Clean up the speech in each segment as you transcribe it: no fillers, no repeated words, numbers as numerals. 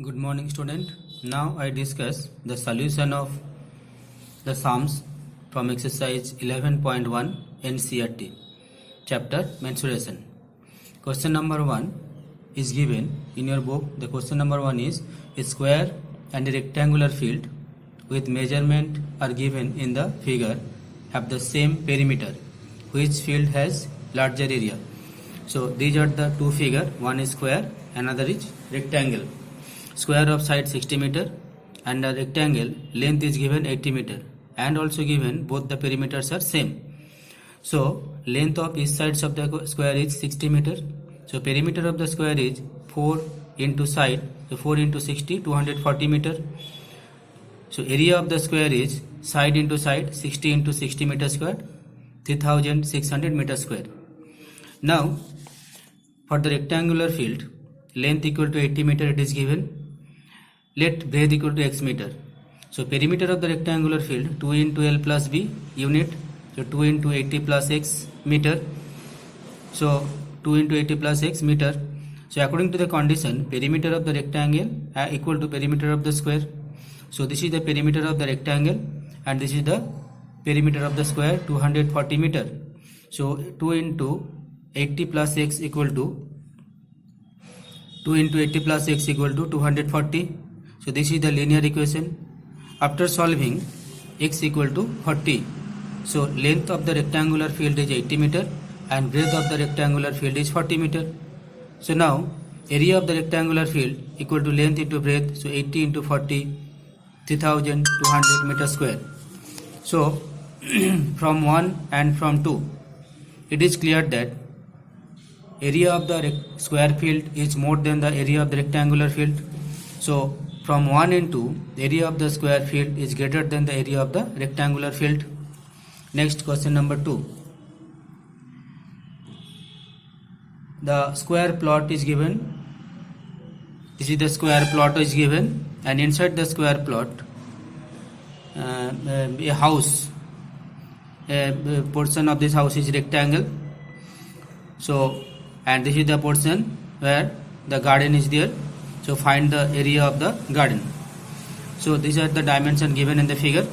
Good morning, student. Now I discuss the solution of the sums from exercise 11.1 NCERT, chapter mensuration. Question number 1 is given in your book. The question number 1 is a square and a rectangular field with measurement are given in the figure have the same perimeter. Which field has larger area? So these are the two figure. One is square, another is rectangle. Square of side 60 meter and a rectangle length is given 80 meter and also given both the perimeters are same. So length of each sides of the square is 60 meter. So perimeter of the square is 4 into side, so 4 into 60, 240 meter. So area of the square is side into side, 60 into 60 meter square, 3600 meter square. Now for the rectangular field, length equal to 80 meter it is given. Let breadth equal to x meter. So perimeter of the rectangular field 2 into L plus B unit. So 2 into 80 plus x meter. So 2 into 80 plus x meter. So according to the condition, perimeter of the rectangle equal to perimeter of the square. So this is the perimeter of the rectangle and this is the perimeter of the square 240 meter. So 2 into 80 plus x equal to 2 into 80 plus x equal to 240. So this is the linear equation. After solving, x equal to 40. So length of the rectangular field is 80 meter and breadth of the rectangular field is 40 meter. So now area of the rectangular field equal to length into breadth. So 80 into 40, 3200 meter square. So from 1 and from 2, it is clear that area of the square field is more than the area of the rectangular field. So from 1 and 2, the area of the square field is greater than the area of the rectangular field. Next, question number 2. The square plot is given. This is the square plot is given, and inside the square plot, a house, a portion of this house is rectangle. So, and this is the portion where the garden is there. So find the area of the garden. So these are the dimensions given in the figure.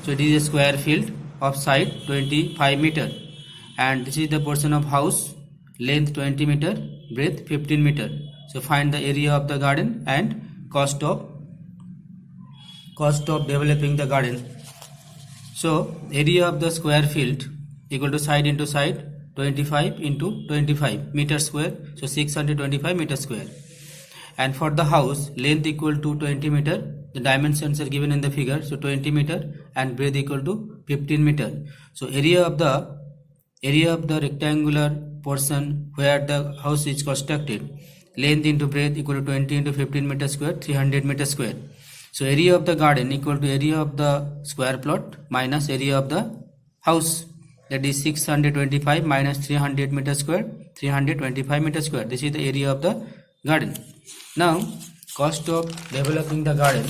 So it is a square field of side 25 meter and this is the portion of house, length 20 meter, breadth 15 meter. So find the area of the garden and cost of developing the garden. So area of the square field equal to side into side 25 into 25 meter square. So 625 meter square. And for the house, length equal to 20 meter, the dimensions are given in the figure. So 20 meter and breadth equal to 15 meter. So area of the rectangular portion where the house is constructed, length into breadth equal to 20 into 15 meter square, 300 meter square. So area of the garden equal to area of the square plot minus area of the house, that is 625 minus 300 meter square, 325 meter square. This is the area of the garden. Now cost of developing the garden.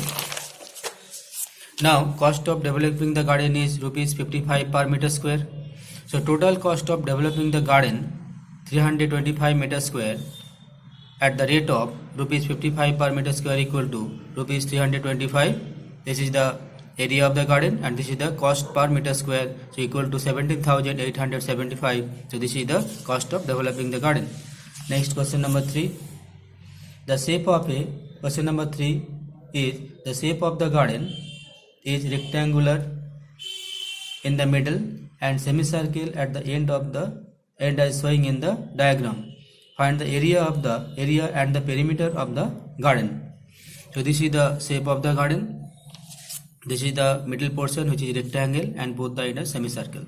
Now cost of developing the garden is rupees 55 per meter square. So total cost of developing the garden 325 meter square at the rate of rupees 55 per meter square equal to rupees 325. This is the area of the garden and this is the cost per meter square, so equal to 17,875. So this is the cost of developing the garden. Next, question number 3. The shape of question number 3 is the shape of the garden is rectangular in the middle and semicircle at the end as showing in the diagram. Find the area and the perimeter of the garden. So this is the shape of the garden. This is the middle portion which is rectangle and both the end are semicircle.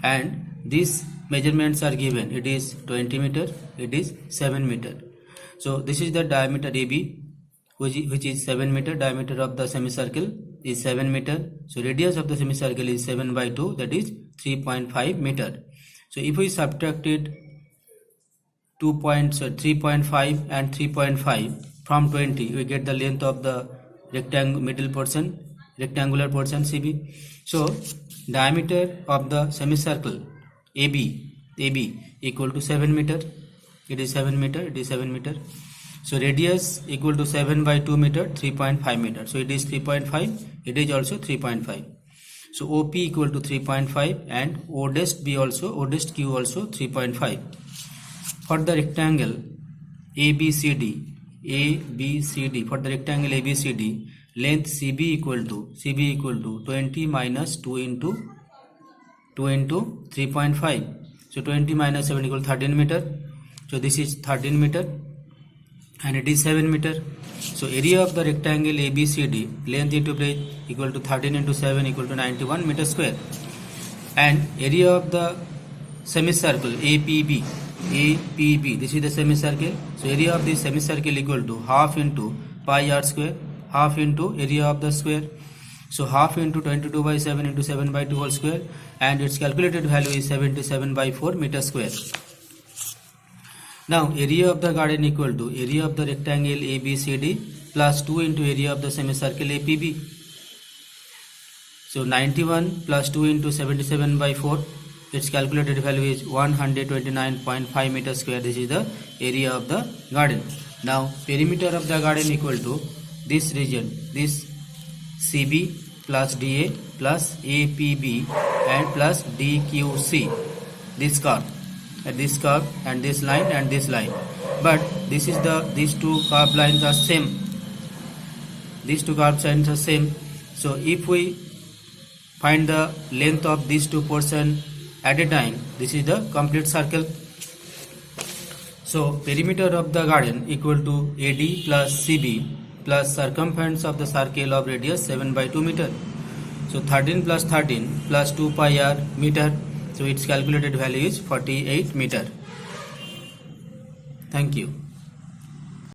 And these measurements are given. It is 20 meter, it is 7 meter. So this is the diameter AB which is 7 meter. Diameter of the semicircle is 7 meter. So radius of the semicircle is 7 by 2, that is 3.5 meter. So if we subtracted 3.5 and 3.5 from 20, we get the length of the rectangular portion CB. So diameter of the semicircle AB equal to 7 meter. It is 7 meter. So radius equal to 7 by 2 meter, 3.5 meter. So it is 3.5, it is also 3.5. So OP equal to 3.5 and ODEST Q also 3.5. For the rectangle ABCD, for the rectangle ABCD, length CB equal to 20 minus 2 into 3.5. So 20 minus 7 equal 13 meter. So this is 13 meter and it is 7 meter. So area of the rectangle ABCD, length into breadth equal to 13 into 7 equal to 91 meter square. And area of the semicircle APB, this is the semicircle. So area of this semicircle equal to half into pi r square, half into area of the square. So half into 22 by 7 into 7 by 2 whole square, and its calculated value is 77 by 4 meter square. Now area of the garden equal to area of the rectangle ABCD plus 2 into area of the semicircle APB. So 91 plus 2 into 77 by 4, its calculated value is 129.5 meter square. This is the area of the garden. Now perimeter of the garden equal to this region, this CB plus DA plus APB and plus DQC, this curve and this line and this line. But these two curved lines are same. These two curved lines are same. So if we find the length of these two portions at a time, this is the complete circle. So perimeter of the garden equal to AD plus CB plus circumference of the circle of radius 7 by 2 meter. So 13 plus 13 plus 2 pi r meter. So its calculated value is 48 meter. Thank you.